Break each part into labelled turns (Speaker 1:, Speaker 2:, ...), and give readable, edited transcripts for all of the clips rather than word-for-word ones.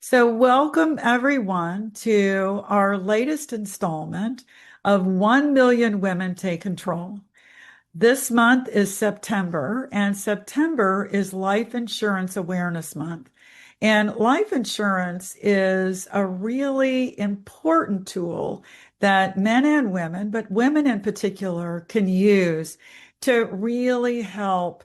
Speaker 1: So, welcome everyone to our latest installment of 1 Million Women Take Control. This month is September, and September is Life Insurance Awareness Month. And life insurance is a really important tool that men and women, but women in particular, can use to really help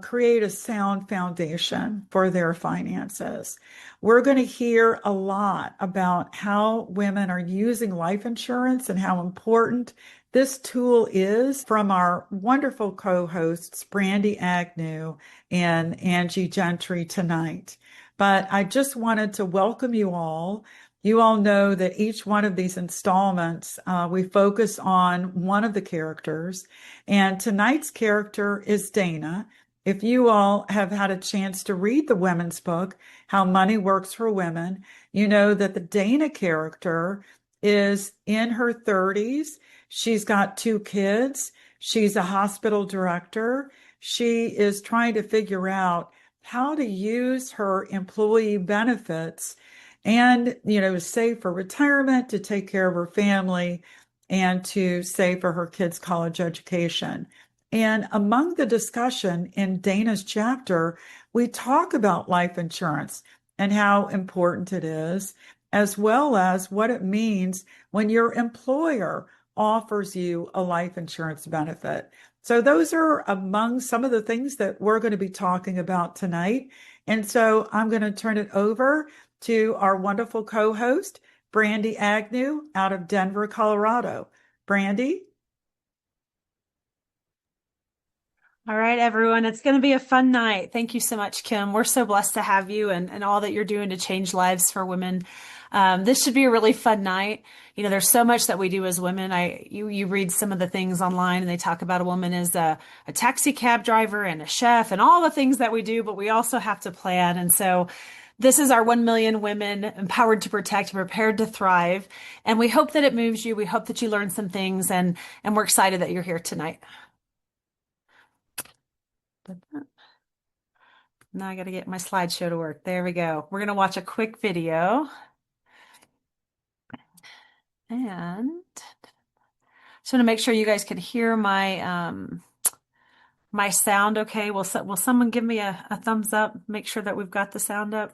Speaker 1: create a sound foundation for their finances. We're going to hear a lot about how women are using life insurance and how important this tool is from our wonderful co-hosts, Brandy Agnew and Angie Gentry tonight. But I just wanted to welcome you all. You all know that each one of these installments, we focus on one of the characters. And tonight's character is Dana. If you all have had a chance to read the women's book, How Money Works for Women, you know that the Dana character is in her 30s. She's got two kids. She's a hospital director. She is trying to figure out how to use her employee benefits and, save for retirement, to take care of her family, and to save for her kids' college education. And among the discussion in Dana's chapter, we talk about life insurance and how important it is, as well as what it means when your employer offers you a life insurance benefit. So those are among some of the things that we're going to be talking about tonight. And so I'm going to turn it over to our wonderful co-host, Brandy Agnew out of Denver, Colorado. Brandy?
Speaker 2: All right, everyone. It's going to be a fun night. Thank you so much, Kim. We're so blessed to have you and all that you're doing to change lives for women. This should be a really fun night. You know, there's so much that we do as women. You read some of the things online and they talk about a woman as a taxi cab driver and a chef and all the things that we do, but we also have to plan. And so this is our 1 million women empowered to protect and prepared to thrive. And we hope that it moves you. We hope that you learn some things and we're excited that you're here tonight. Now I got to get my slideshow to work. There we go. We're going to watch a quick video. And just want to make sure you guys can hear my sound okay. Will someone give me a thumbs up? Make sure that we've got the sound up.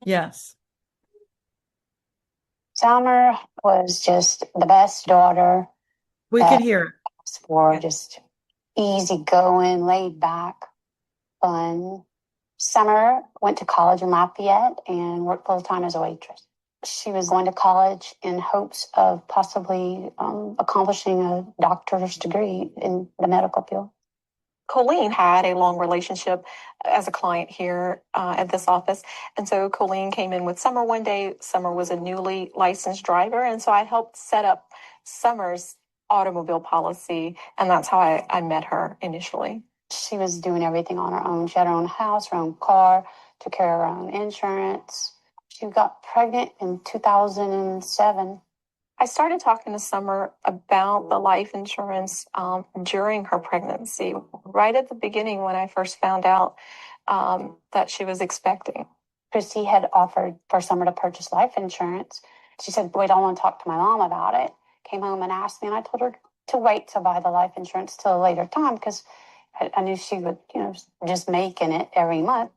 Speaker 1: Yes.
Speaker 3: Summer was just the best daughter.
Speaker 1: We can hear it.
Speaker 3: For
Speaker 1: Yeah.
Speaker 3: just easygoing, laid back, fun. Summer went to college in Lafayette and worked full time as a waitress. She was going to college in hopes of possibly accomplishing a doctor's degree in the medical field.
Speaker 4: Colleen had a long relationship as a client here at this office. And so Colleen came in with Summer one day. Summer was a newly licensed driver. And so I helped set up Summer's automobile policy. And that's how I met her initially.
Speaker 3: She was doing everything on her own. She had her own house, her own car, took care of her own insurance. She got pregnant in 2007.
Speaker 4: I started talking to Summer about the life insurance during her pregnancy, right at the beginning when I first found out that she was expecting.
Speaker 3: Christy had offered for Summer to purchase life insurance. She said, wait, I want to talk to my mom about it. Came home and asked me, and I told her to wait to buy the life insurance till a later time because I knew she would, just making it every month.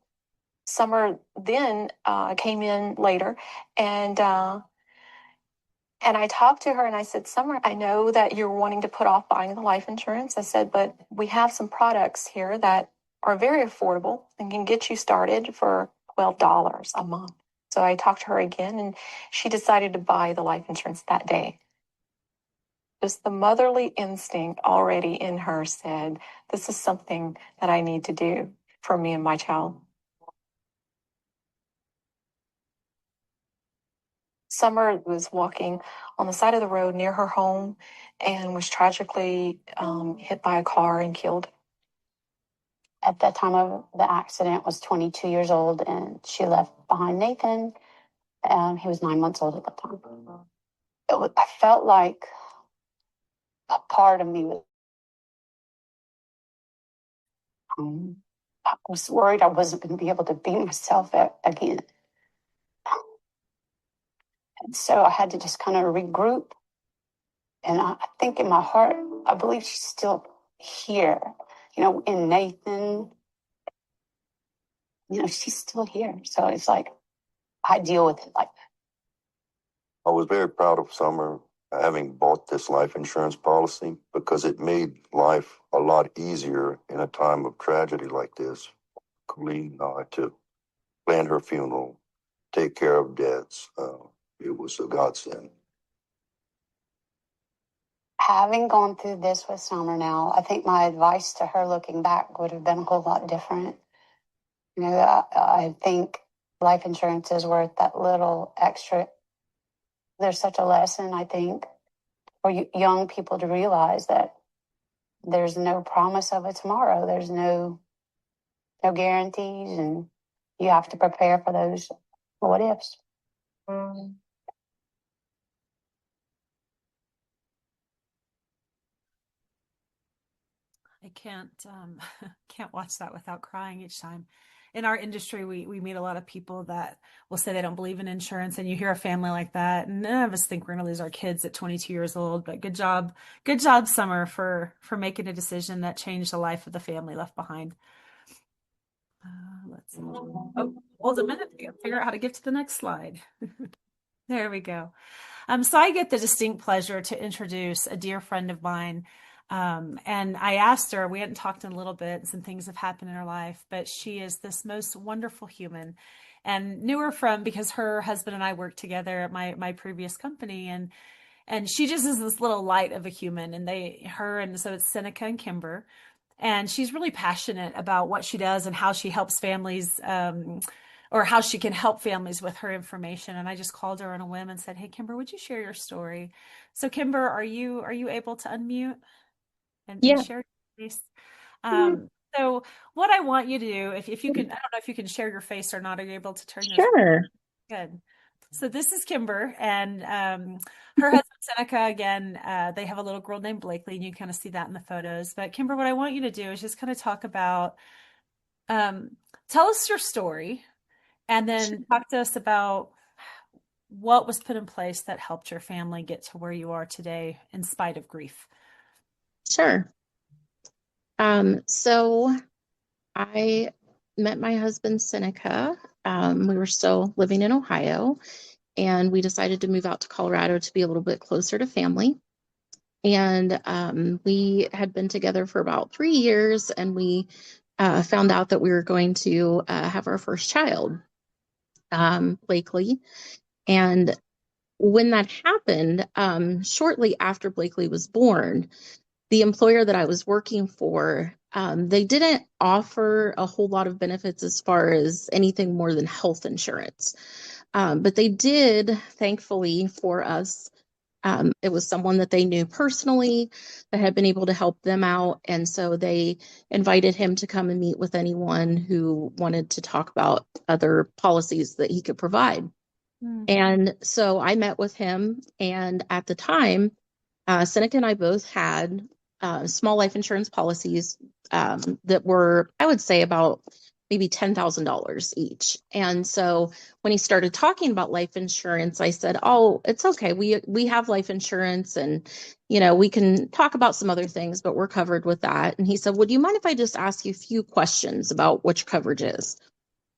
Speaker 4: Summer then came in later, and I talked to her and I said, Summer, I know that you're wanting to put off buying the life insurance. I said, but we have some products here that are very affordable and can get you started for $12 a month. So I talked to her again and she decided to buy the life insurance that day. Just the motherly instinct already in her said, this is something that I need to do for me and my child. Summer was walking on the side of the road near her home and was tragically hit by a car and killed.
Speaker 3: At that time of the accident was 22 years old, and she left behind Nathan. He was 9 months old at the time. I felt like a part of me was. I was worried I wasn't going to be able to be myself again. And so I had to just kind of regroup. And I think in my heart, I believe she's still here. In Nathan, she's still here. So it's like, I deal with it like that.
Speaker 5: I was very proud of Summer having bought this life insurance policy because it made life a lot easier in a time of tragedy like this. Colleen and I to plan her funeral, take care of debts. It was a godsend.
Speaker 3: Having gone through this with Summer now, I think my advice to her looking back would have been a whole lot different. I think life insurance is worth that little extra. There's such a lesson, I think, for young people to realize that there's no promise of a tomorrow. There's no guarantees, and you have to prepare for those what ifs.
Speaker 2: I can't watch that without crying each time. In our industry, we meet a lot of people that will say they don't believe in insurance, and you hear a family like that, and none of us think we're going to lose our kids at 22 years old. But good job, Summer, for making a decision that changed the life of the family left behind. Let's see. Oh, hold a minute. I gotta figure out how to get to the next slide. There we go. So I get the distinct pleasure to introduce a dear friend of mine. And I asked her, we hadn't talked in a little bit, some things have happened in her life, but she is this most wonderful human, and knew her because her husband and I worked together at my previous company. And she just is this little light of a human, and so it's Seneca and Kimber. And she's really passionate about what she does and how she helps families, or how she can help families with her information. And I just called her on a whim and said, "Hey, Kimber, would you share your story?" So Kimber, are you able to unmute and
Speaker 6: Yeah.
Speaker 2: share your face? So what I want you to do, if you can, I don't know if you can share your face or not. Are you able to turn your
Speaker 6: Sure.
Speaker 2: Good. So this is Kimber, and her husband Seneca, again, they have a little girl named Blakely, and you kind of see that in the photos. But Kimber, what I want you to do is just kind of talk about, tell us your story, and then talk to us about what was put in place that helped your family get to where you are today in spite of grief.
Speaker 6: Sure. So I met my husband Seneca. We were still living in Ohio, and we decided to move out to Colorado to be a little bit closer to family. And we had been together for about 3 years, and we found out that we were going to have our first child, Blakely. And when that happened, shortly after Blakely was born, the employer that I was working for, they didn't offer a whole lot of benefits as far as anything more than health insurance. But they did, thankfully for us, it was someone that they knew personally that had been able to help them out. And so they invited him to come and meet with anyone who wanted to talk about other policies that he could provide. And so I met with him, and at the time, Seneca and I both had small life insurance policies that were, I would say, about maybe $10,000 each. And so when he started talking about life insurance, I said, "Oh, it's okay. We have life insurance, and we can talk about some other things, but we're covered with that." And he said, "Would you mind if I just ask you a few questions about what your coverage is?"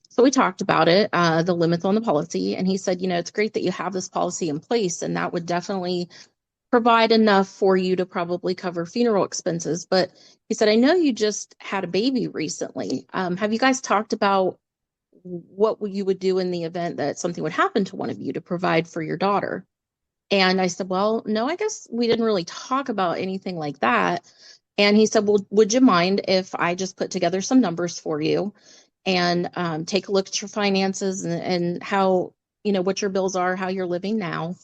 Speaker 6: So we talked about it, the limits on the policy, and he said, "It's great that you have this policy in place, and that would definitely provide enough for you to probably cover funeral expenses." But he said, "I know you just had a baby recently. Have you guys talked about what you would do in the event that something would happen to one of you to provide for your daughter?" And I said, "Well, no, I guess we didn't really talk about anything like that." And he said, "Well, would you mind if I just put together some numbers for you and take a look at your finances and how, what your bills are, how you're living now?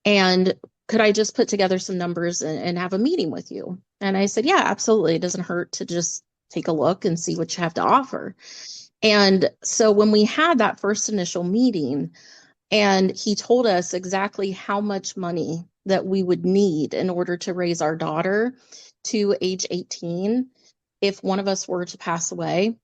Speaker 6: And could I just put together some numbers and have a meeting with you?" And I said, "Yeah, absolutely. It doesn't hurt to just take a look and see what you have to offer." And so when we had that first initial meeting, and he told us exactly how much money that we would need in order to raise our daughter to age 18 if one of us were to pass away,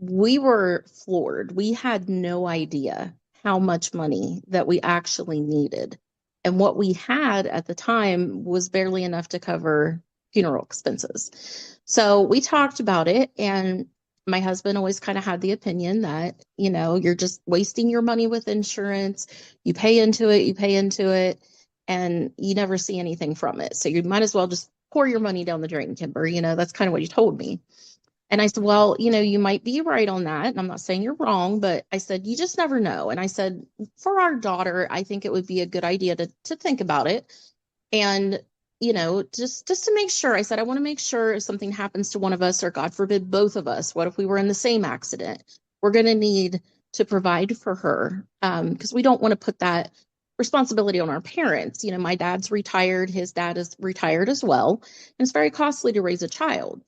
Speaker 6: we were floored. We had no idea how much money that we actually needed. And what we had at the time was barely enough to cover funeral expenses. So we talked about it, and my husband always kind of had the opinion that, you're just wasting your money with insurance. You pay into it, and you never see anything from it. So you might as well just pour your money down the drain, Kimber. That's kind of what he told me. And I said, well, you might be right on that. And I'm not saying you're wrong, but I said, you just never know. And I said, for our daughter, I think it would be a good idea to think about it. And, just to make sure, I said, I want to make sure if something happens to one of us, or God forbid, both of us, what if we were in the same accident? We're going to need to provide for her, because we don't want to put that responsibility on our parents. My dad's retired. His dad is retired as well. And it's very costly to raise a child.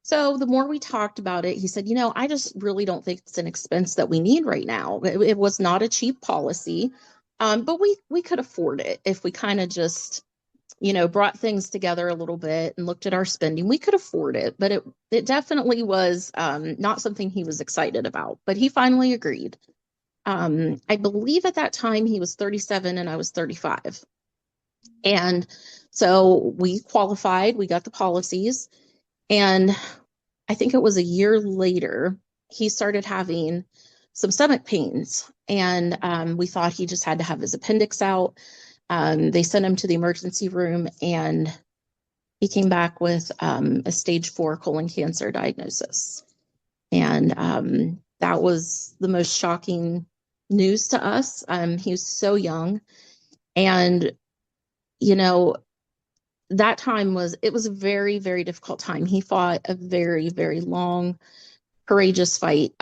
Speaker 6: So the more we talked about it, he said, I just really don't think it's an expense that we need right now. It was not a cheap policy, but we could afford it if we kind of just, brought things together a little bit and looked at our spending. We could afford it, but it definitely was not something he was excited about. But he finally agreed. I believe at that time he was 37 and I was 35. And so we qualified, we got the policies. And I think it was a year later, he started having some stomach pains. And we thought he just had to have his appendix out. They sent him to the emergency room, and he came back with a stage 4 colon cancer diagnosis. And that was the most shocking news to us. He was so young. And, that time was a very, very difficult time. He fought a very, very long, courageous fight.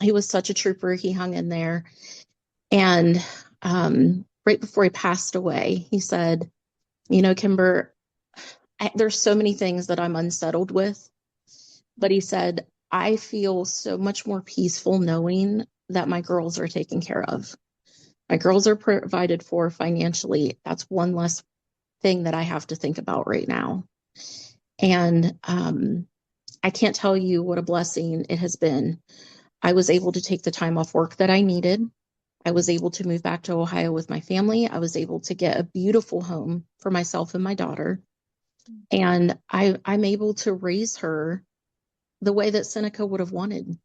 Speaker 6: He was such a trooper. He hung in there. And right before he passed away, he said, Kimber, there's so many things that I'm unsettled with. But he said, I feel so much more peaceful knowing that my girls are taken care of. My girls are provided for financially. That's one less thing that I have to think about right now. And I can't tell you what a blessing it has been. I was able to take the time off work that I needed. I was able to move back to Ohio with my family. I was able to get a beautiful home for myself and my daughter. And I'm able to raise her the way that Seneca would have wanted.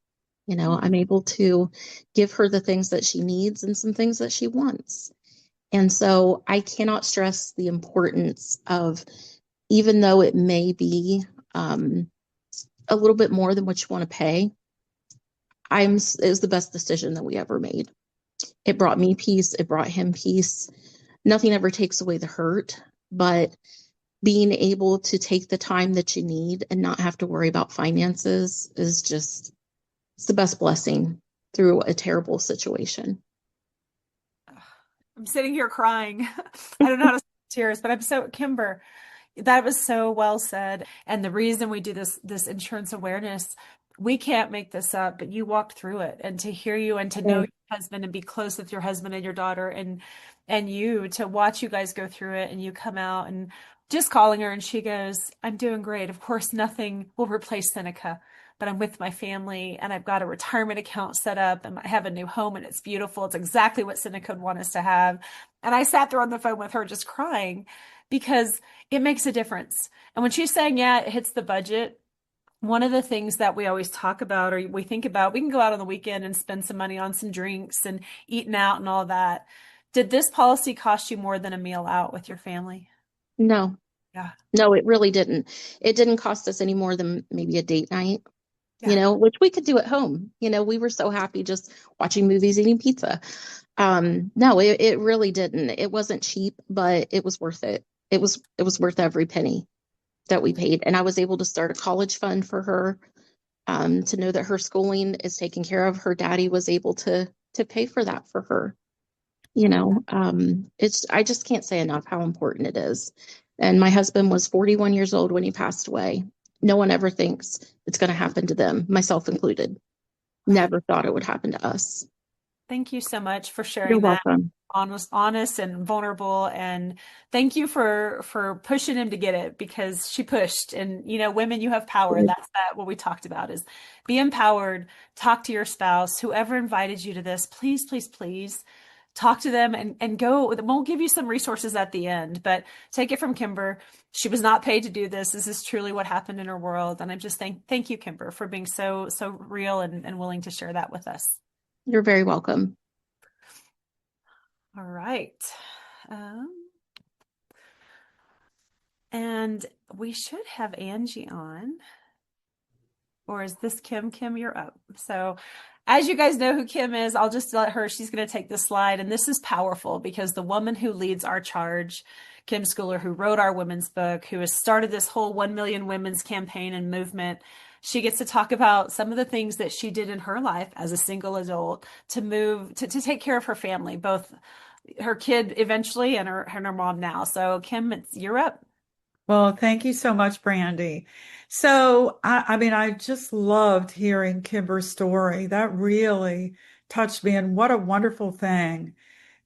Speaker 6: I'm able to give her the things that she needs and some things that she wants. And so I cannot stress the importance of, even though it may be a little bit more than what you want to pay, it was the best decision that we ever made. It brought me peace. It brought him peace. Nothing ever takes away the hurt, but being able to take the time that you need and not have to worry about finances is it's the best blessing through a terrible situation.
Speaker 2: I'm sitting here crying. I don't know how to tears, but Kimber, that was so well said. And the reason we do this insurance awareness, we can't make this up, but you walked through it, and to hear you and to know your husband and be close with your husband and your daughter, and you to watch you guys go through it, and you come out and just calling her and she goes, I'm doing great. Of course, nothing will replace Seneca, but I'm with my family and I've got a retirement account set up and I have a new home and it's beautiful. It's exactly what Seneca would want us to have. And I sat there on the phone with her just crying because it makes a difference. And when she's saying, yeah, it hits the budget, one of the things that we always talk about, or we think about, we can go out on the weekend and spend some money on some drinks and eating out and all that. Did this policy cost you more than a meal out with your family?
Speaker 6: No.
Speaker 2: Yeah.
Speaker 6: No, it really didn't. It didn't cost us any more than maybe a date night,
Speaker 2: Yeah.
Speaker 6: which we could do at home. We were so happy just watching movies, eating pizza. No, it really didn't. It wasn't cheap, but it was worth it. It was worth every penny that we paid. And I was able to start a college fund for her, to know that her schooling is taken care of. Her daddy was able to pay for that for her. I just can't say enough how important it is. And my husband was 41 years old when he passed away. No one ever thinks it's going to happen to them, myself included. Never thought it would happen to us.
Speaker 2: Thank you so much for sharing
Speaker 6: You're
Speaker 2: that.
Speaker 6: welcome.
Speaker 2: honest and vulnerable. And thank you for pushing him to get it, because she pushed. And women, you have power. That's what we talked about, is be empowered, talk to your spouse, whoever invited you to this, please, please, please talk to them and go. We'll give you some resources at the end, but take it from Kimber. She was not paid to do this. This is truly what happened in her world. And I'm just thank you, Kimber, for being so real and willing to share that with us.
Speaker 6: You're very welcome.
Speaker 2: All right. And we should have Angie on. Or is this Kim? Kim, you're up. So as you guys know who Kim is, I'll just let her, she's going to take this slide. And this is powerful because the woman who leads our charge, Kim Schooler, who wrote our women's book, who has started this whole 1 million women's campaign and movement, she gets to talk about some of the things that she did in her life as a single adult to move, to take care of her family, both her kid eventually and her mom now. So Kim, you're up.
Speaker 1: Well, thank you so much, Brandy. So, I mean, I just loved hearing Kimber's story. That really touched me, and what a wonderful thing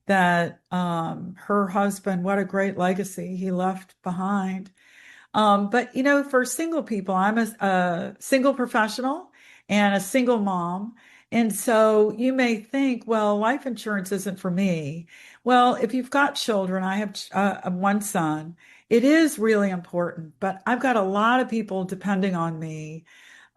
Speaker 1: that her husband, what a great legacy he left behind. But for single people, I'm a single professional and a single mom. And so you may think, well, life insurance isn't for me. Well, if you've got children, I have one son, it is really important, but I've got a lot of people depending on me.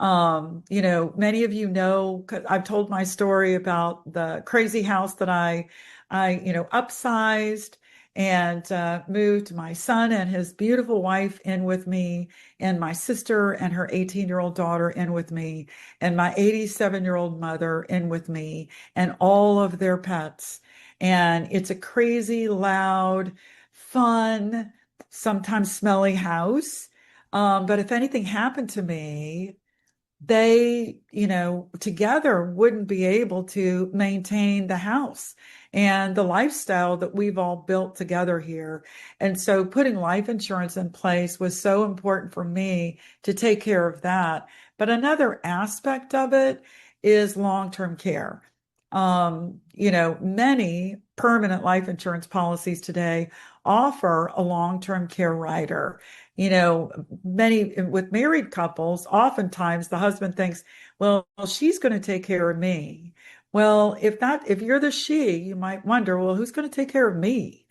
Speaker 1: Many of you know, 'cause I've told my story about the crazy house that I upsized and moved my son and his beautiful wife in with me, and my sister and her 18-year-old daughter in with me, and my 87-year-old mother in with me, and all of their pets. And it's a crazy, loud, fun, sometimes smelly house. But if anything happened to me, they, together wouldn't be able to maintain the house and the lifestyle that we've all built together here. And so putting life insurance in place was so important for me to take care of that. But another aspect of it is long-term care. Many permanent life insurance policies today offer a long-term care rider. Many with married couples, oftentimes the husband thinks, well, she's going to take care of me. Well, if you're the she, you might wonder, well, who's going to take care of me?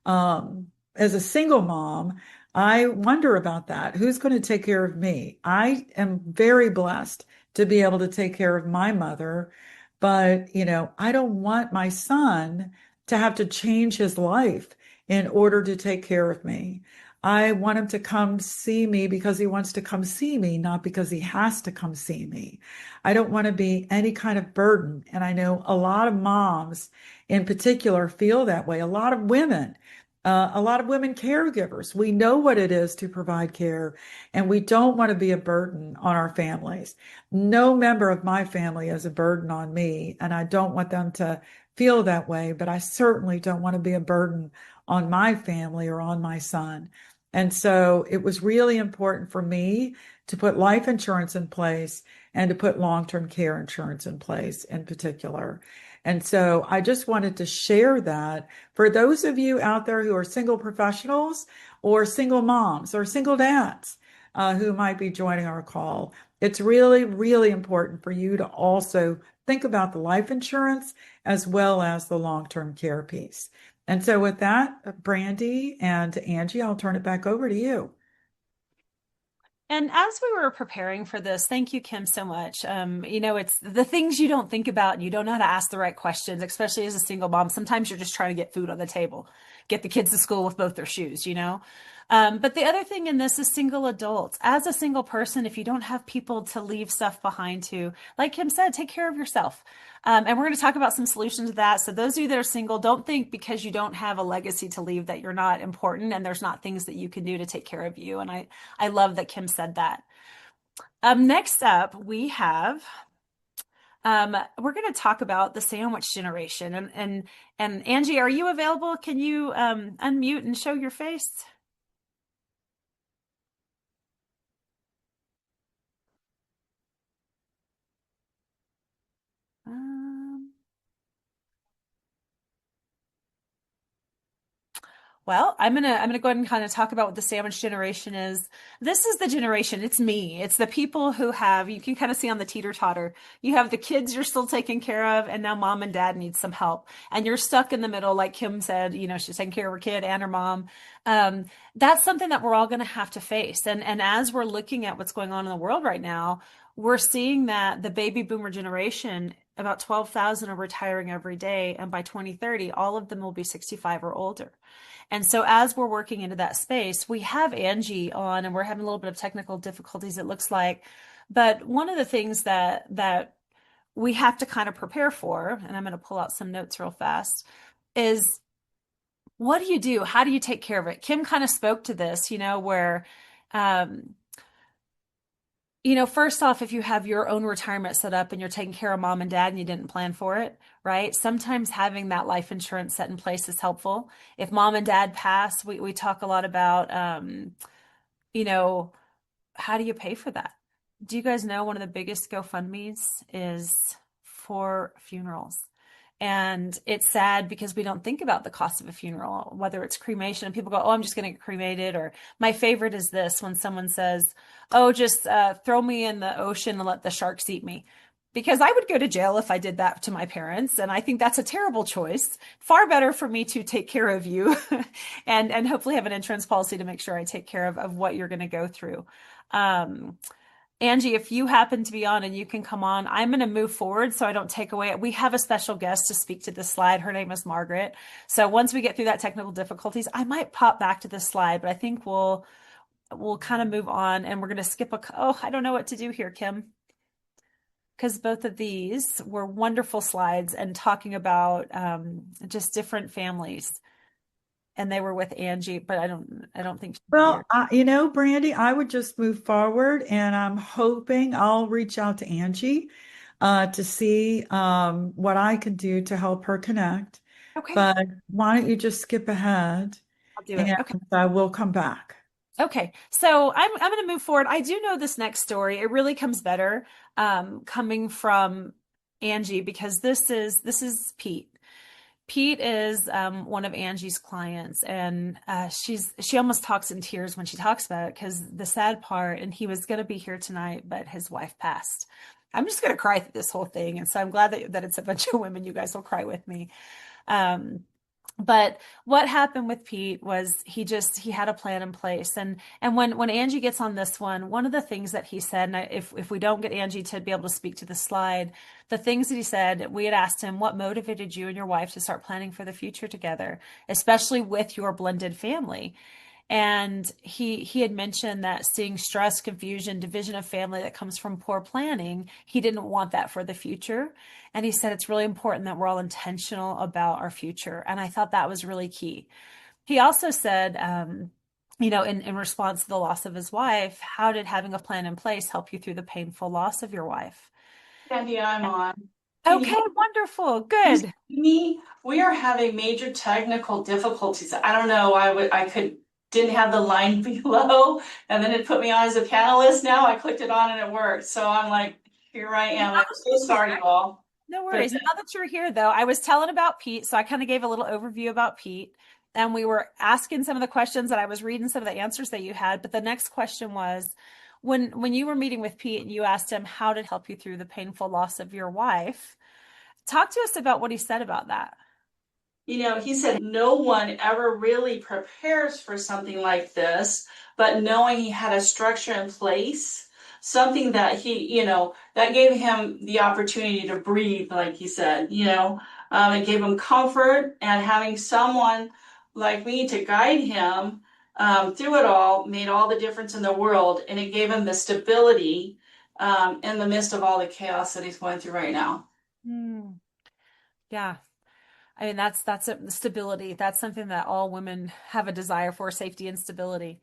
Speaker 1: As a single mom, I wonder about that. Who's going to take care of me? I am very blessed to be able to take care of my mother, but I don't want my son to have to change his life in order to take care of me. I want him to come see me because he wants to come see me, not because he has to come see me. I don't want to be any kind of burden. And I know a lot of moms in particular feel that way. A lot of women caregivers. We know what it is to provide care, and we don't want to be a burden on our families. No member of my family is a burden on me, and I don't want them to feel that way, but I certainly don't want to be a burden on my family or on my son. And so it was really important for me to put life insurance in place and to put long-term care insurance in place in particular. And so I just wanted to share that for those of you out there who are single professionals or single moms or single dads who might be joining our call. It's really, really important for you to also think about the life insurance as well as the long-term care piece. And so with that, Brandy and Angie, I'll turn it back over to you.
Speaker 2: And as we were preparing for this, thank you, Kim, so much. It's the things you don't think about and you don't know how to ask the right questions, especially as a single mom. Sometimes you're just trying to get food on the table, get the kids to school with both their shoes. But the other thing in this is single adults. As a single person, if you don't have people to leave stuff behind to, like Kim said, take care of yourself. And we're going to talk about some solutions to that. So those of you that are single, don't think because you don't have a legacy to leave that you're not important and there's not things that you can do to take care of you. And I love that Kim said that. Next up, we have we're going to talk about the sandwich generation. And Angie, are you available? Can you unmute and show your face? Well, I'm gonna go ahead and kind of talk about what the sandwich generation is. This is the generation, it's me. It's the people who have, you can kind of see on the teeter-totter. You have the kids you're still taking care of, and now mom and dad need some help. And you're stuck in the middle, like Kim said, she's taking care of her kid and her mom. Um, that's something that we're all gonna have to face. And as we're looking at what's going on in the world right now, we're seeing that the baby boomer generation, about 12,000 are retiring every day, and by 2030, all of them will be 65 or older. And so as we're working into that space, we have Angie on and we're having a little bit of technical difficulties, it looks like. But one of the things that we have to kind of prepare for, and I'm going to pull out some notes real fast, is what do you do? How do you take care of it? Kim kind of spoke to this, where um, first off, if you have your own retirement set up and you're taking care of mom and dad and you didn't plan for it, right? Sometimes having that life insurance set in place is helpful. If mom and dad pass, we talk a lot about, you know, how do you pay for that? Do you guys know one of the biggest GoFundMe's is for funerals? And it's sad because we don't think about the cost of a funeral, whether it's cremation, and people go, oh, I'm just going to get cremated. Or my favorite is this when someone says, oh, just throw me in the ocean and let the sharks eat me. Because I would go to jail if I did that to my parents. And I think that's a terrible choice. Far better for me to take care of you and hopefully have an insurance policy to make sure I take care of what you're going to go through. Um, Angie, if you happen to be on and you can come on, I'm going to move forward so I don't take away. We have a special guest to speak to this slide. Her name is Margaret. So once we get through that technical difficulties, I might pop back to this slide, but I think we'll kind of move on and we're going to skip I don't know what to do here, Kim, because both of these were wonderful slides and talking about just different families. And they were with Angie, but I don't think she's
Speaker 1: Well,
Speaker 2: here.
Speaker 1: Brandy, I would just move forward and I'm hoping I'll reach out to Angie to see what I can do to help her connect.
Speaker 2: Okay,
Speaker 1: But why don't you just skip ahead
Speaker 2: I'll do it.
Speaker 1: and
Speaker 2: Okay.
Speaker 1: we'll come back.
Speaker 2: Okay, so I'm going to move forward. I do know this next story. It really comes better coming from Angie because this is Pete. Pete is one of Angie's clients, and she almost talks in tears when she talks about it because the sad part, and he was going to be here tonight, but his wife passed. I'm just going to cry through this whole thing, and so I'm glad that it's a bunch of women. You guys will cry with me. Um, but what happened with Pete was he had a plan in place. And when Angie gets on this one of the things that he said, and if we don't get Angie to be able to speak to the slide, the things that he said, we had asked him, what motivated you and your wife to start planning for the future together, especially with your blended family? And he had mentioned that seeing stress, confusion, division of family that comes from poor planning, he didn't want that for the future. And he said it's really important that we're all intentional about our future. And I thought that was really key. He also said, in response to the loss of his wife, how did having a plan in place help you through the painful loss of your wife?
Speaker 7: Andy, I'm on. Can
Speaker 2: Okay,
Speaker 7: you
Speaker 2: wonderful.
Speaker 7: hear
Speaker 2: Good.
Speaker 7: me? We are having major technical difficulties. I don't know. I didn't have the line below, and then it put me on as a panelist. Now I clicked it on and it worked. So I'm like, here I am. I'm so sorry, you all.
Speaker 2: No
Speaker 7: But
Speaker 2: worries. Now that you're here, though, I was telling about Pete, so I kind of gave a little overview about Pete, and we were asking some of the questions that I was reading some of the answers that you had. But the next question was, when you were meeting with Pete and you asked him how did it help you through the painful loss of your wife, talk to us about what he said about that.
Speaker 7: he said no one ever really prepares for something like this, but knowing he had a structure in place, something that that gave him the opportunity to breathe, like he said, it gave him comfort, and having someone like me to guide him through it all made all the difference in the world, and it gave him the stability in the midst of all the chaos that he's going through right now.
Speaker 2: Hmm. Yeah. I mean, that's stability. That's something that all women have a desire for, safety and stability.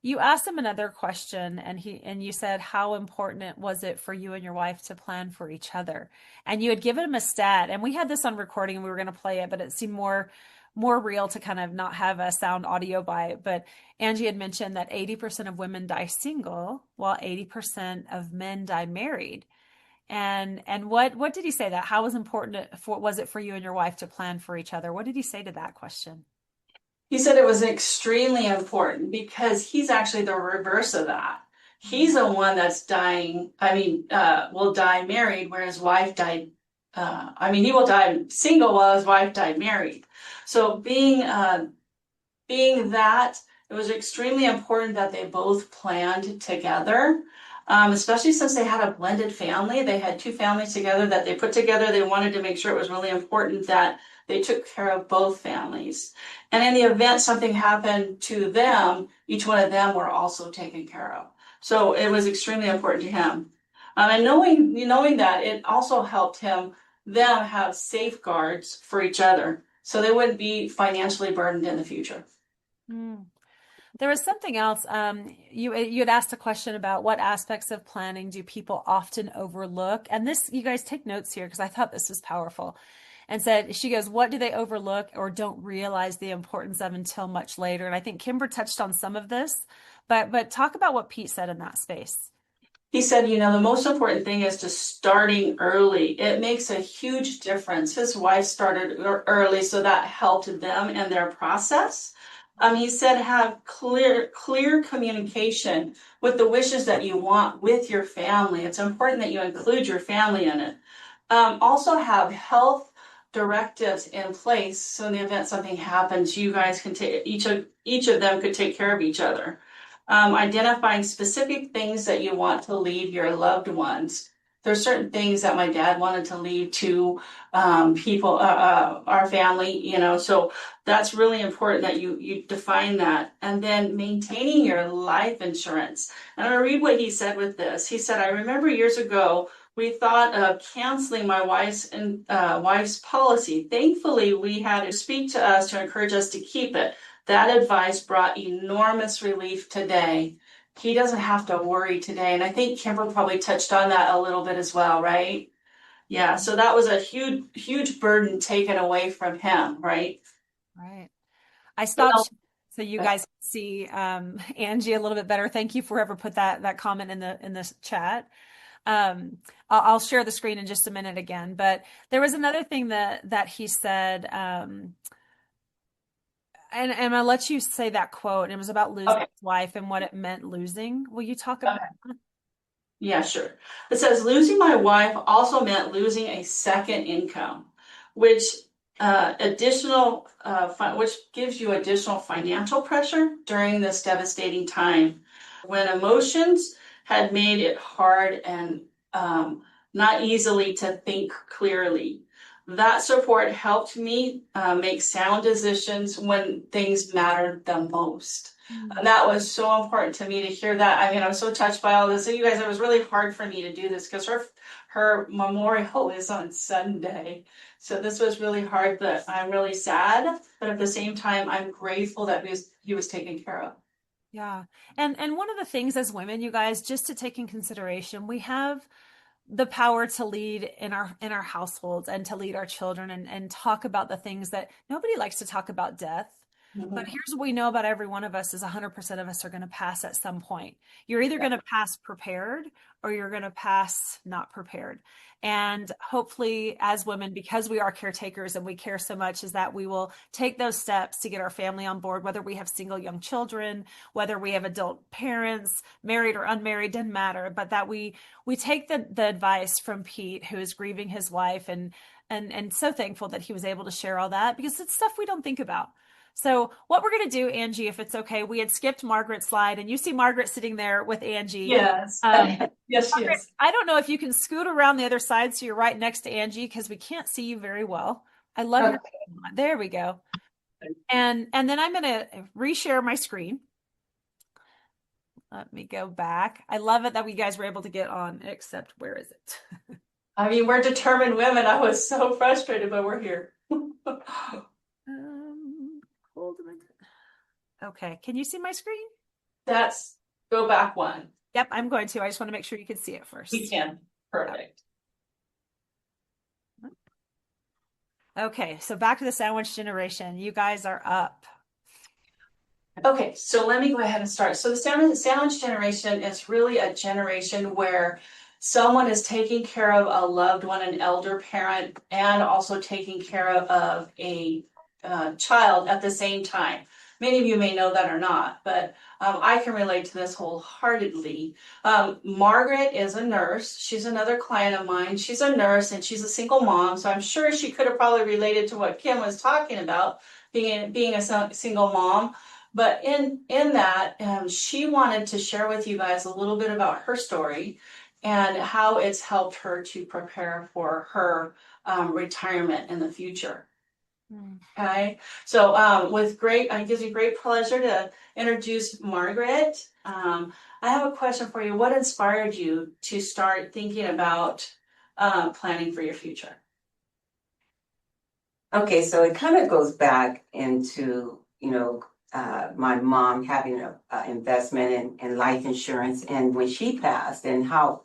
Speaker 2: You asked him another question and you said, how important was it for you and your wife to plan for each other? And you had given him a stat, and we had this on recording and we were going to play it, but it seemed more real to kind of not have a sound audio by it. But Angie had mentioned that 80% of women die single while 80% of men die married. And what did he say that? How was important was it for you and your wife to plan for each other? What did he say to that question?
Speaker 7: He said it was extremely important because he's actually the reverse of that. He's the one that's dying, will die married, where his wife died. He will die single while his wife died married. So being that, it was extremely important that they both planned together, especially since they had a blended family. They had two families together that they put together. They wanted to make sure it was really important that they took care of both families. And in the event something happened to them, each one of them were also taken care of. So it was extremely important to him. And knowing that, it also helped them have safeguards for each other so they wouldn't be financially burdened in the future.
Speaker 2: Mm. There was something else. You had asked a question about what aspects of planning do people often overlook, and this, you guys take notes here because I thought this was powerful. And said, she goes, what do they overlook or don't realize the importance of until much later? And I think Kimber touched on some of this, but talk about what Pete said in that space.
Speaker 7: He said, the most important thing is just starting early. It makes a huge difference. His wife started early, so that helped them in their process. He said, have clear communication with the wishes that you want with your family. It's important that you include your family in it. Also have health directives in place, so in the event something happens, you guys can take each of them could take care of each other. Identifying specific things that you want to leave your loved ones. There's certain things that my dad wanted to leave to people, our family, so that's really important that you define that. And then maintaining your life insurance. And I'm gonna read what he said with this. He said, I remember years ago, we thought of canceling my wife's policy. Thankfully, we had to speak to us to encourage us to keep it. That advice brought enormous relief today. He doesn't have to worry today. And I think Kimber probably touched on that a little bit as well, right? Yeah, so that was a huge burden taken away from him, right?
Speaker 2: Right. I stopped so you guys can see Angie a little bit better. Thank you for whoever put that comment in the chat. I'll share the screen in just a minute again, but there was another thing that he said, and I'll let you say that quote. It was about losing his wife and what it meant losing. Will you talk about that?
Speaker 7: Yeah, sure. It says losing my wife also meant losing a second income, which which gives you additional financial pressure during this devastating time when emotions had made it hard and not easily to think clearly. That support helped me make sound decisions when things mattered the most. And that was so important to me to hear that. I was so touched by all this. So you guys, it was really hard for me to do this because her memorial is on Sunday. So this was really hard, but I'm really sad. But at the same time, I'm grateful that he was taken care of.
Speaker 2: Yeah. And one of the things as women, you guys, just to take in consideration, we have the power to lead in our households and to lead our children and talk about the things that nobody likes to talk about death.
Speaker 7: Mm-hmm.
Speaker 2: But here's what we know about every one of us is 100% of us are going to pass at some point. You're either going to pass prepared or you're going to pass not prepared. And hopefully as women, because we are caretakers and we care so much, is that we will take those steps to get our family on board, whether we have single young children, whether we have adult parents, married or unmarried, doesn't matter, but that we take the advice from Pete, who is grieving his wife, and so thankful that he was able to share all that because it's stuff we don't think about. So what we're going to do, Angie, if it's okay, we had skipped Margaret's slide and you see Margaret sitting there with Angie.
Speaker 7: Yes. Yes, she
Speaker 2: Margaret,
Speaker 7: is.
Speaker 2: I don't know if you can scoot around the other side so you're right next to Angie because we can't see you very well. I love your, there we go. And then I'm going to reshare my screen. Let me go back. I love it that we guys were able to get on, except where is it?
Speaker 7: We're determined women. I was so frustrated, but we're here.
Speaker 2: Hold a minute. Okay, can you see my screen?
Speaker 7: Go back one.
Speaker 2: Yep, I'm going to. I just want to make sure you can see it first.
Speaker 7: We can. Perfect.
Speaker 2: Okay, so back to the sandwich generation. You guys are up.
Speaker 7: Okay, so let me go ahead and start. So the sandwich generation is really a generation where someone is taking care of a loved one, an elder parent, and also taking care of a child at the same time. Many of you may know that or not, but I can relate to this wholeheartedly. Margaret is a nurse. She's another client of mine. She's a nurse and she's a single mom, so I'm sure she could have probably related to what Kim was talking about, being a single mom. But in that, she wanted to share with you guys a little bit about her story and how it's helped her to prepare for her retirement in the future. Okay, so it gives me great pleasure to introduce Margaret. I have a question for you. What inspired you to start thinking about planning for your future?
Speaker 8: Okay, so it kind of goes back into, my mom having an investment in life insurance, and when she passed, and how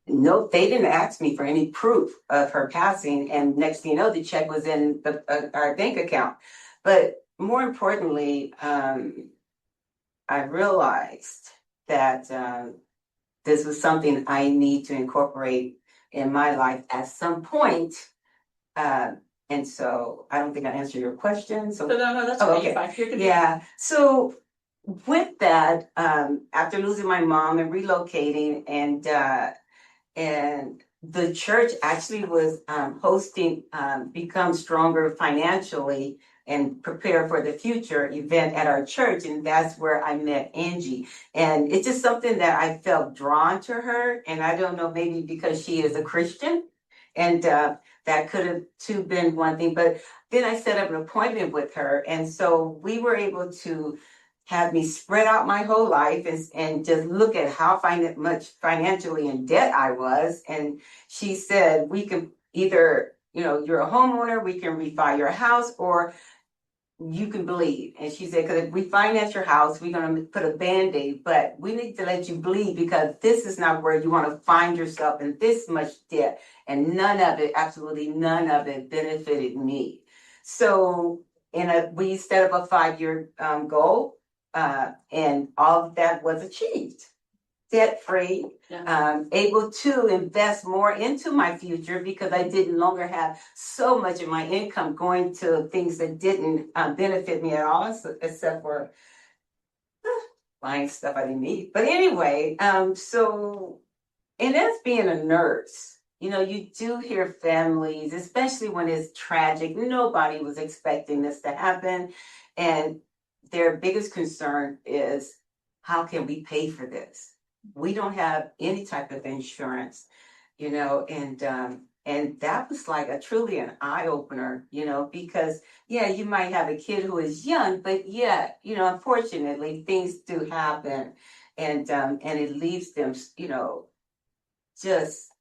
Speaker 8: no, they didn't ask me for any proof of her passing, and next thing you know, the check was in our bank account. But more importantly, I realized that this was something I need to incorporate in my life at some point. And so I don't think I answered your question. So
Speaker 7: No, that's
Speaker 8: okay.
Speaker 7: fine. You're good.
Speaker 8: Yeah. So with that, after losing my mom and relocating, and the church actually was hosting Become Stronger Financially and Prepare for the Future event at our church, and that's where I met Angie. And it's just something that I felt drawn to her, and I don't know, maybe because she is a Christian, and that could have too been one thing. But then I set up an appointment with her, and so we were able to have me spread out my whole life and just look at how much financially in debt I was. And she said, we can either, you're a homeowner, we can refi your house, or you can bleed. And she said, because if we finance your house, we're going to put a Band-Aid, but we need to let you bleed because this is not where you want to find yourself in this much debt. And none of it, absolutely none of it benefited me. So we set up a 5-year goal. And all of that was achieved, debt-free, able to invest more into my future because I didn't longer have so much of my income going to things that didn't benefit me at all, except for buying stuff I didn't need. But anyway, and as being a nurse, you do hear families, especially when it's tragic. Nobody was expecting this to happen. And their biggest concern is, how can we pay for this? We don't have any type of insurance, and that was like truly an eye opener, because you might have a kid who is young, but unfortunately things do happen, and it leaves them, just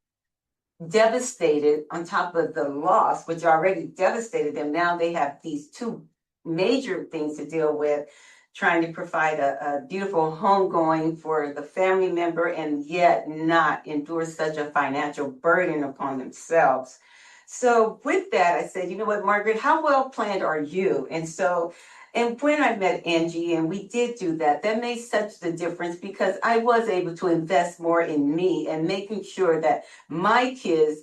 Speaker 8: devastated on top of the loss, which already devastated them. Now they have these two major things to deal with, trying to provide a beautiful home going for the family member and yet not endure such a financial burden upon themselves. So with that, I said, you know what, Margaret, how well planned are you? And when I met Angie and we did do that, that made such the difference because I was able to invest more in me and making sure that my kids,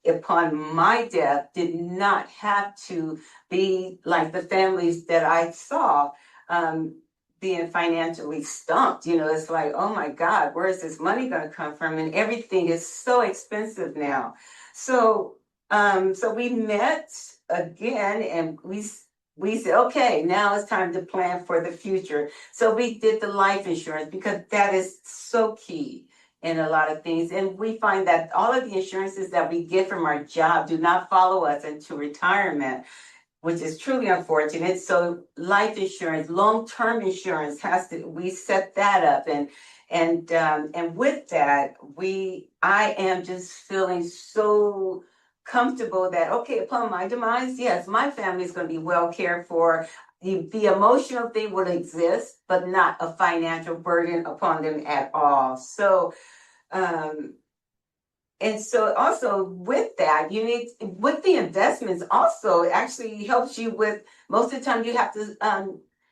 Speaker 8: upon my death, did not have to be like the families that I saw being financially stumped. It's like, oh my God, where is this money going to come from? And everything is so expensive now. So we met again and we said, okay, now it's time to plan for the future. So we did the life insurance because that is so key in a lot of things. And we find that all of the insurances that we get from our job do not follow us into retirement, which is truly unfortunate. So life insurance, long-term insurance we set that up. And with that, I am just feeling so comfortable that, okay, upon my demise, yes, my family is going to be well cared for. The emotional thing will exist, but not a financial burden upon them at all. So, and so also with that, with the investments also, it actually helps you with, most of the time you have to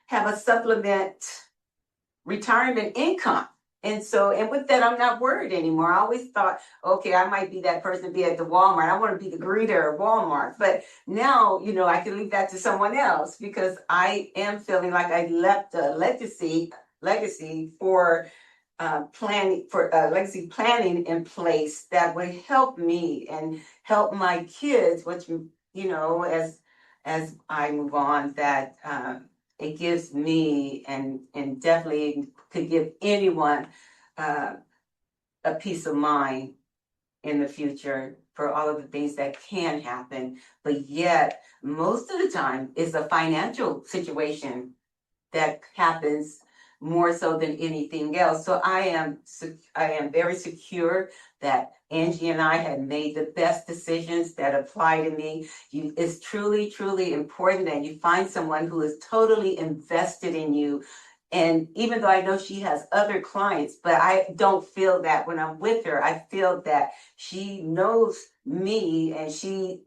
Speaker 8: have a supplement retirement income. And so, and with that, I'm not worried anymore. I always thought, okay, I might be that person to be at the Walmart. I want to be the greeter at Walmart. But now, I can leave that to someone else because I am feeling like I left a legacy for legacy planning in place that would help me and help my kids, which, as I move on, that it gives me and definitely could give anyone uh, a peace of mind in the future for all of the things that can happen. But yet, most of the time, it's a financial situation that happens more so than anything else. So I am very secure that Angie and I had made the best decisions that apply to me. It's truly, truly important that you find someone who is totally invested in you. And even though I know she has other clients, but I don't feel that when I'm with her. I feel that she knows me and she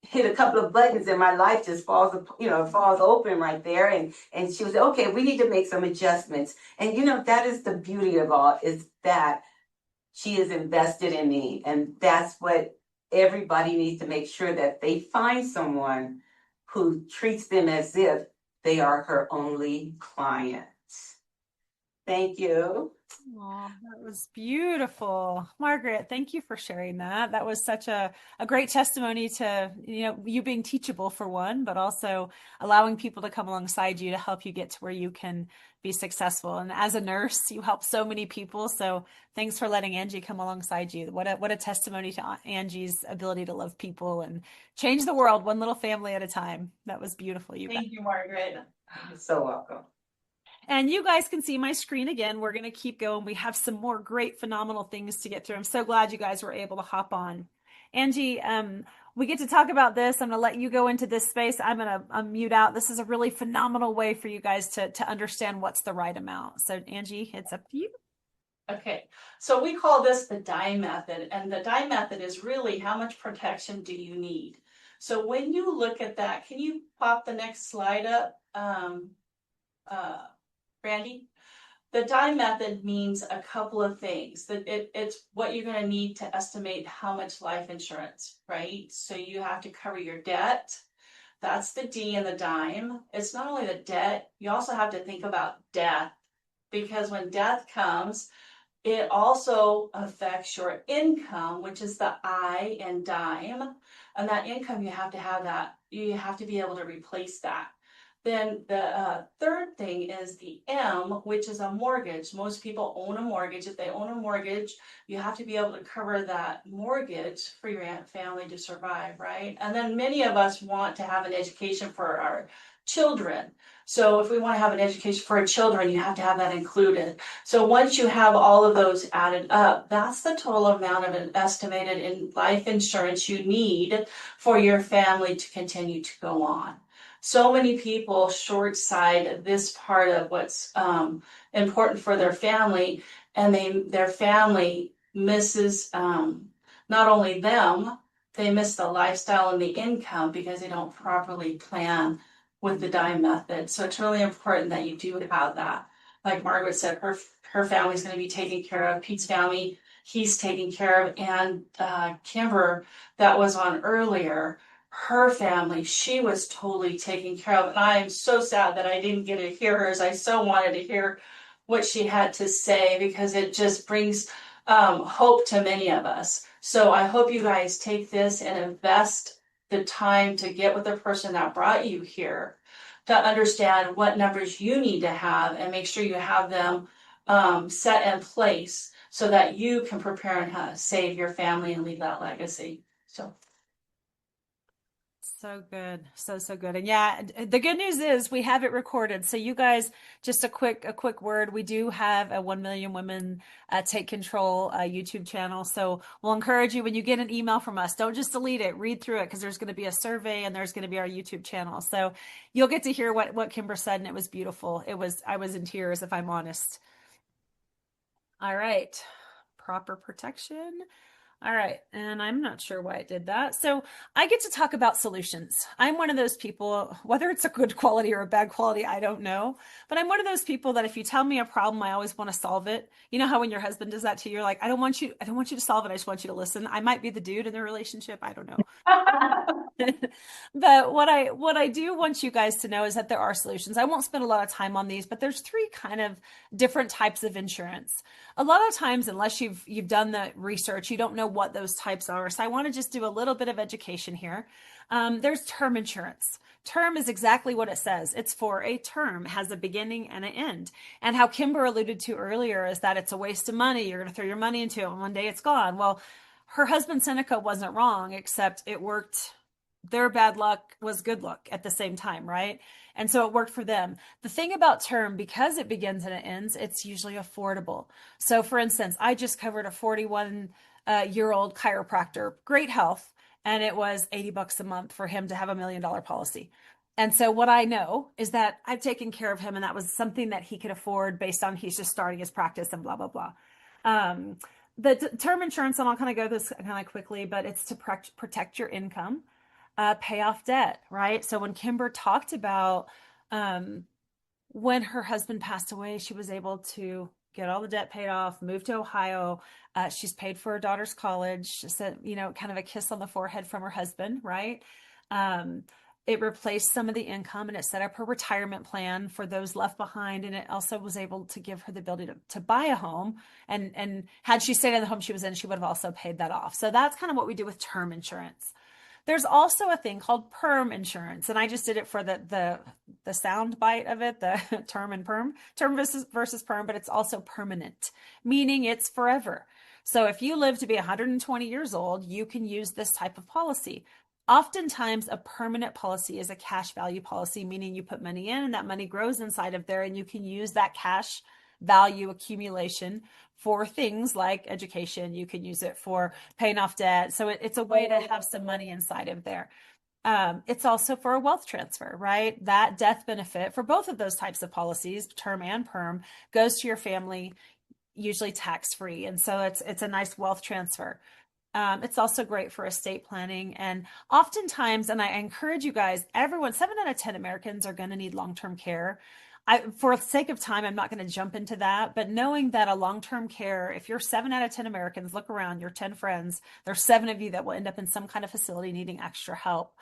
Speaker 8: hit a couple of buttons and my life just falls open right there. And she was like, okay, we need to make some adjustments. And that is the beauty of all, is that she is invested in me. And that's what everybody needs to make sure, that they find someone who treats them as if they are her only client. Thank you.
Speaker 2: Oh, that was beautiful. Margaret, thank you for sharing that. That was such a great testimony to, you being teachable for one, but also allowing people to come alongside you to help you get to where you can be successful. And as a nurse, you help so many people. So thanks for letting Angie come alongside you. What a testimony to Angie's ability to love people and change the world one little family at a time. That was beautiful.
Speaker 7: Thank you, Margaret.
Speaker 8: You're so welcome.
Speaker 2: And you guys can see my screen again. We're going to keep going. We have some more great, phenomenal things to get through. I'm so glad you guys were able to hop on. Angie, we get to talk about this. I'm going to let you go into this space. I'm going to mute out. This is a really phenomenal way for you guys to understand what's the right amount. So Angie, it's up to you.
Speaker 7: Okay, so we call this the die method, and the die method is really how much protection do you need. So when you look at that, can you pop the next slide up, Randy? The die method means a couple of things. That it's what you're going to need to estimate how much life insurance, right? So you have to cover your debt. That's the D in the dime. It's not only the debt, you also have to think about death, because when death comes, it also affects your income, which is the I in dime. And that income, you have to have that. You have to be able to replace that. Then the third thing is the M, which is a mortgage. Most people own a mortgage. If they own a mortgage, you have to be able to cover that mortgage for your family to survive, right? And then many of us want to have an education for our children. So if we want to have an education for our children, you have to have that included. So once you have all of those added up, that's the total amount of an estimated in life insurance you need for your family to continue to go on. So many people short side this part of what's important for their family, and their family misses not only them, they miss the lifestyle and the income because they don't properly plan with the die method. So it's really important that you do have that. Like Margaret said, her family's going to be taken care of. Pete's family, he's taken care of, and Kimber, that was on earlier, her family, she was totally taken care of. And I am so sad that I didn't get to hear hers. I so wanted to hear what she had to say, because it just brings hope to many of us. So I hope you guys take this and invest the time to get with the person that brought you here, to understand what numbers you need to have, and make sure you have them set in place so that you can prepare and save your family and leave that legacy.
Speaker 2: So good. So good. And yeah, the good news is we have it recorded. So you guys, just a quick word. We do have a 1 Million Women Take Control YouTube channel. So we'll encourage you, when you get an email from us, don't just delete it, read through it, because there's going to be a survey and there's going to be our YouTube channel. So you'll get to hear what Kimber said, and it was beautiful. I was in tears, if I'm honest. All right. Proper protection. All right. And I'm not sure why it did that. So I get to talk about solutions. I'm one of those people, whether it's a good quality or a bad quality, I don't know. But I'm one of those people that if you tell me a problem, I always want to solve it. You know how when your husband does that to you, you're like, I don't want you to solve it. I just want you to listen. I might be the dude in the relationship. I don't know. But what I do want you guys to know is that there are solutions. I won't spend a lot of time on these, but there's three kind of different types of insurance. A lot of times, unless you've done the research, you don't know what those types are. So I want to just do a little bit of education here. There's term insurance. Term is exactly what it says. It's for a term, it has a beginning and an end. And how Kimber alluded to earlier is that it's a waste of money. You're going to throw your money into it and one day it's gone. Well, her husband Seneca wasn't wrong, except it worked. Their bad luck was good luck at the same time, right? And so it worked for them. The thing about term, because it begins and it ends, it's usually affordable. So for instance, I just covered a 41 year old chiropractor, great health, and it was $80 a month for him to have $1 million policy. And so what I know is that I've taken care of him, and that was something that he could afford based on he's just starting his practice and blah, blah, blah. Um, the term insurance, and I'll kind of go this kind of quickly, but it's to protect your income, pay off debt, right? So when Kimber talked about um, when her husband passed away, she was able to get all the debt paid off, move to Ohio. She's paid for her daughter's college, just a, kind of a kiss on the forehead from her husband, right? Um, it replaced some of the income and it set up her retirement plan for those left behind. And it also was able to give her the ability to buy a home. And had she stayed in the home she was in, she would have also paid that off. So that's kind of what we do with term insurance. There's also a thing called perm insurance, and I just did it for the sound bite of it, the term versus perm, but it's also permanent, meaning it's forever. So if you live to be 120 years old, you can use this type of policy. Oftentimes, a permanent policy is a cash value policy, meaning you put money in and that money grows inside of there, and you can use that cash value accumulation for things like education. You can use it for paying off debt. So it's a way to have some money inside of there. It's also for a wealth transfer, right? That death benefit for both of those types of policies, term and perm, goes to your family, usually tax free. And so it's a nice wealth transfer. It's also great for estate planning. And oftentimes, and I encourage you guys, everyone, 7 out of 10 Americans are going to need long-term care. For the sake of time, I'm not going to jump into that, but knowing that a long-term care, if you're 7 out of 10 Americans, look around, your 10 friends, there's 7 of you that will end up in some kind of facility needing extra help.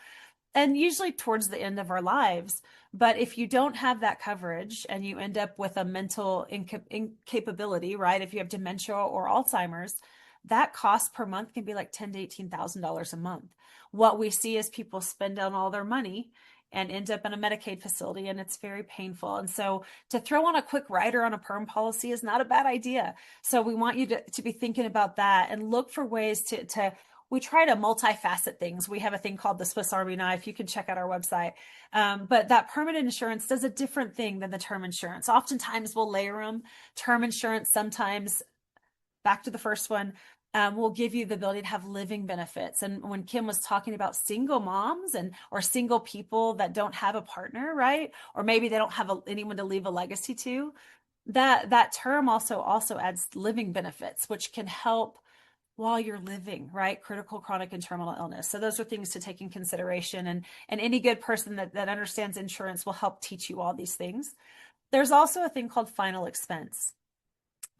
Speaker 2: And usually towards the end of our lives. But if you don't have that coverage and you end up with a mental incapability, right? If you have dementia or Alzheimer's, that cost per month can be like $10,000 to $18,000 a month. What we see is people spend down all their money and end up in a Medicaid facility, and it's very painful. And so to throw on a quick rider on a perm policy is not a bad idea. So we want you to be thinking about that and look for ways to we try to multifaceted things. We have a thing called the Swiss Army knife. You can check out our website. But that permanent insurance does a different thing than the term insurance. Oftentimes we'll layer them. Term insurance, sometimes, back to the first one, will give you the ability to have living benefits. And when Kim was talking about single moms or single people that don't have a partner, right? Or maybe they don't have anyone to leave a legacy to, that term also adds living benefits, which can help while you're living, right? Critical, chronic, and terminal illness. So those are things to take in consideration. And any good person that understands insurance will help teach you all these things. There's also a thing called final expense.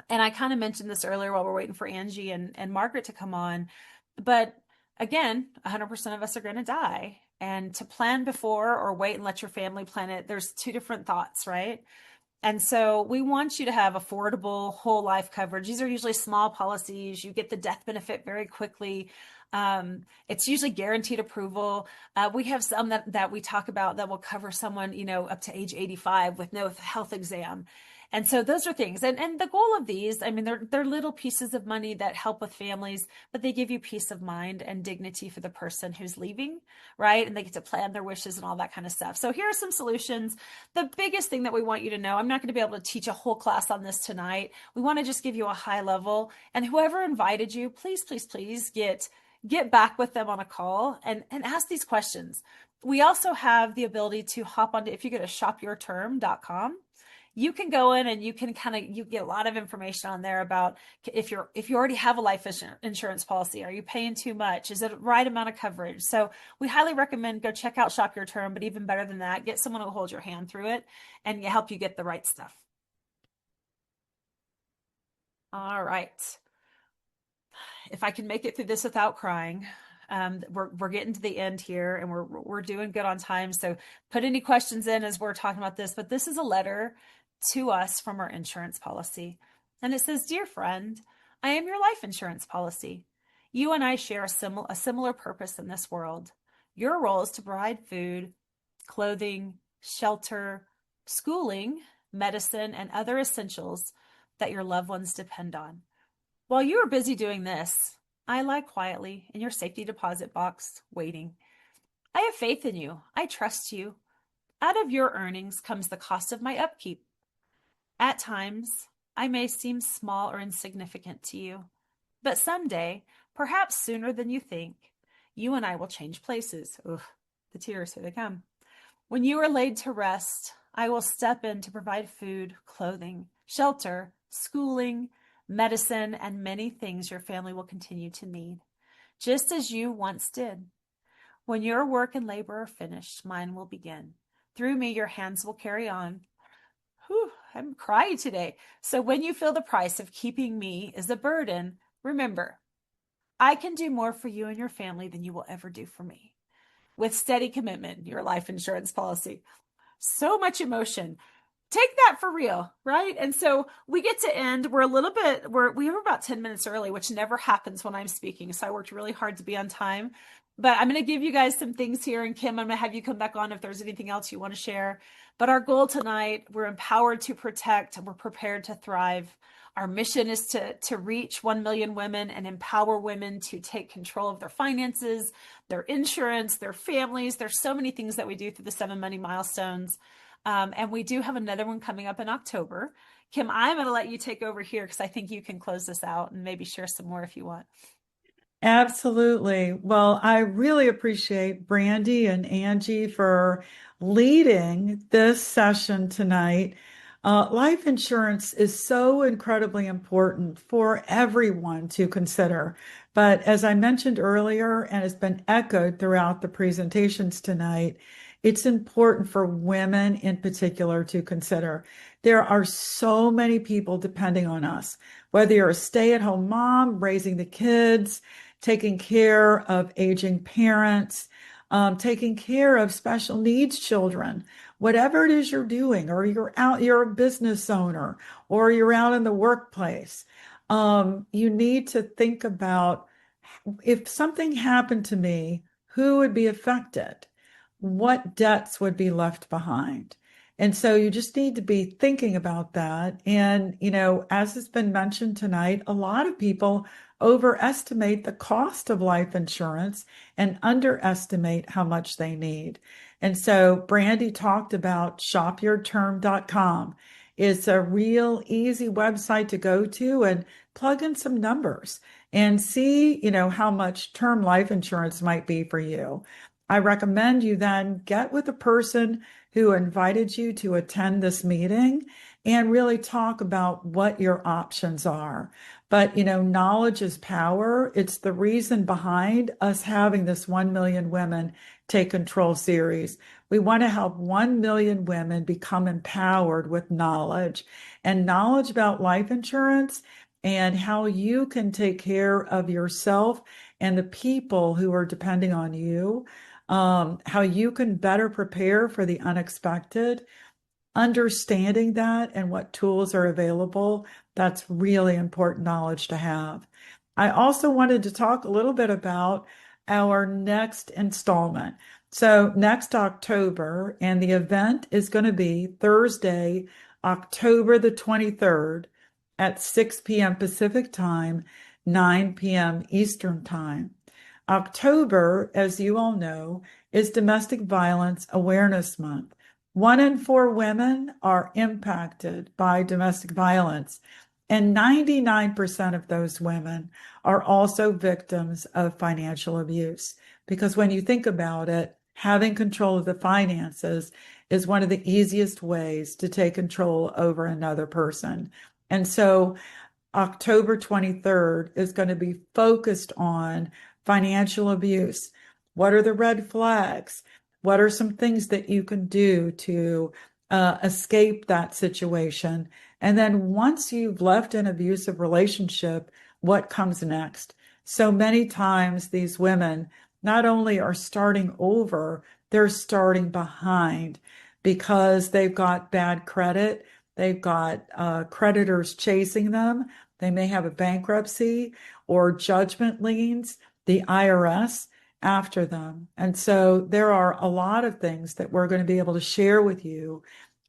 Speaker 2: And I kind of mentioned this earlier while we're waiting for Angie and Margaret to come on. But again, 100% of us are going to die. And to plan before or wait and let your family plan it, there's two different thoughts, right? And so we want you to have affordable whole life coverage. These are usually small policies. You get the death benefit very quickly. It's usually guaranteed approval. We have some that we talk about that will cover someone, up to age 85 with no health exam. And so those are things. And the goal of these, I mean, they're little pieces of money that help with families, but they give you peace of mind and dignity for the person who's leaving, right? And they get to plan their wishes and all that kind of stuff. So here are some solutions. The biggest thing that we want you to know, I'm not going to be able to teach a whole class on this tonight. We want to just give you a high level. And whoever invited you, please, please, please get back with them on a call and ask these questions. We also have the ability to hop onto, if you go to shopyourterm.com, you can go in and you can you get a lot of information on there about if you already have a life insurance policy, are you paying too much? Is it the right amount of coverage? So we highly recommend go check out Shop Your Term, but even better than that, get someone who will hold your hand through it and help you get the right stuff. All right. If I can make it through this without crying, we're getting to the end here, and we're doing good on time. So put any questions in as we're talking about this. But this is a letter to us from our insurance policy, and it says, "Dear friend, I am your life insurance policy. You and I share a similar purpose in this world. Your role is to provide food, clothing, shelter, schooling, medicine, and other essentials that your loved ones depend on. While you are busy doing this, I lie quietly in your safety deposit box, waiting. I have faith in you. I trust you. Out of your earnings comes the cost of my upkeep. At times, I may seem small or insignificant to you, but someday, perhaps sooner than you think, you and I will change places." Oof, the tears, here they come. "When you are laid to rest, I will step in to provide food, clothing, shelter, schooling, medicine, and many things your family will continue to need, just as you once did. When your work and labor are finished, mine will begin. Through me, your hands will carry on." Whew, I'm crying today. "So when you feel the price of keeping me is a burden, remember, I can do more for you and your family than you will ever do for me. With steady commitment, your life insurance policy." So much emotion. Take that for real, right? And so we get to end. We were about 10 minutes early, which never happens when I'm speaking. So I worked really hard to be on time. But I'm going to give you guys some things here. And Kim, I'm going to have you come back on if there's anything else you want to share. But our goal tonight, we're empowered to protect and we're prepared to thrive. Our mission is to reach 1 million women and empower women to take control of their finances, their insurance, their families. There's so many things that we do through the 7 Money Milestones. And we do have another one coming up in October. Kim, I'm going to let you take over here because I think you can close this out and maybe share some more if you want.
Speaker 1: Absolutely. Well, I really appreciate Brandy and Angie for leading this session tonight. Life insurance is so incredibly important for everyone to consider. But as I mentioned earlier, and has been echoed throughout the presentations tonight, it's important for women in particular to consider. There are so many people depending on us, whether you're a stay-at-home mom, raising the kids, taking care of aging parents, taking care of special needs children, whatever it is you're doing, or you're a business owner, or you're out in the workplace. You need to think about, if something happened to me, who would be affected? What debts would be left behind? And so you just need to be thinking about that. And, as has been mentioned tonight, a lot of people overestimate the cost of life insurance and underestimate how much they need. And so Brandy talked about shopyourterm.com. It's a real easy website to go to and plug in some numbers and see, how much term life insurance might be for you. I recommend you then get with the person who invited you to attend this meeting and really talk about what your options are. But, knowledge is power. It's the reason behind us having this 1 Million Women Take Control series. We want to help 1 million women become empowered with knowledge about life insurance and how you can take care of yourself and the people who are depending on you. How you can better prepare for the unexpected, understanding that and what tools are available. That's really important knowledge to have. I also wanted to talk a little bit about our next installment. So next October, and the event is going to be Thursday, October the 23rd at 6 p.m. Pacific time, 9 p.m. Eastern time. October, as you all know, is Domestic Violence Awareness Month. 1 in 4 women are impacted by domestic violence, and 99% of those women are also victims of financial abuse. Because when you think about it, having control of the finances is one of the easiest ways to take control over another person. And so October 23rd is going to be focused on financial abuse. What are the red flags? What are some things that you can do to escape that situation? And then once you've left an abusive relationship, what comes next? So many times these women not only are starting over, they're starting behind because they've got bad credit. They've got creditors chasing them. They may have a bankruptcy or judgment liens, the IRS after them. And so there are a lot of things that we're going to be able to share with you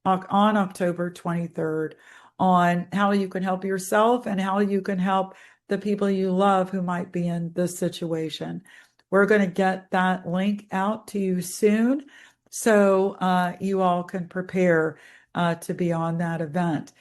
Speaker 1: on October 23rd on how you can help yourself and how you can help the people you love who might be in this situation. We're going to get that link out to you soon so you all can prepare to be on that event.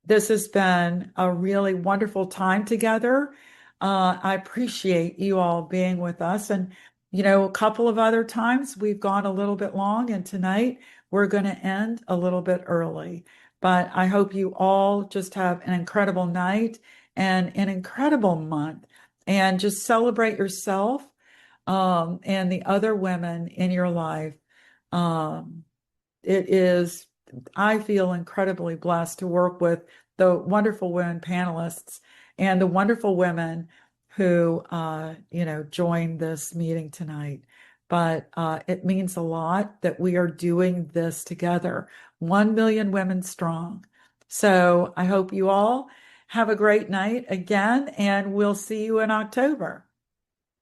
Speaker 1: This has been a really wonderful time together. I appreciate you all being with us. And, a couple of other times we've gone a little bit long, and tonight we're going to end a little bit early. But I hope you all just have an incredible night and an incredible month, and just celebrate yourself and the other women in your life. Um, I feel incredibly blessed to work with the wonderful women panelists and the wonderful women who, joined this meeting tonight. But it means a lot that we are doing this together, 1 million women strong. So I hope you all have a great night again, and we'll see you in October.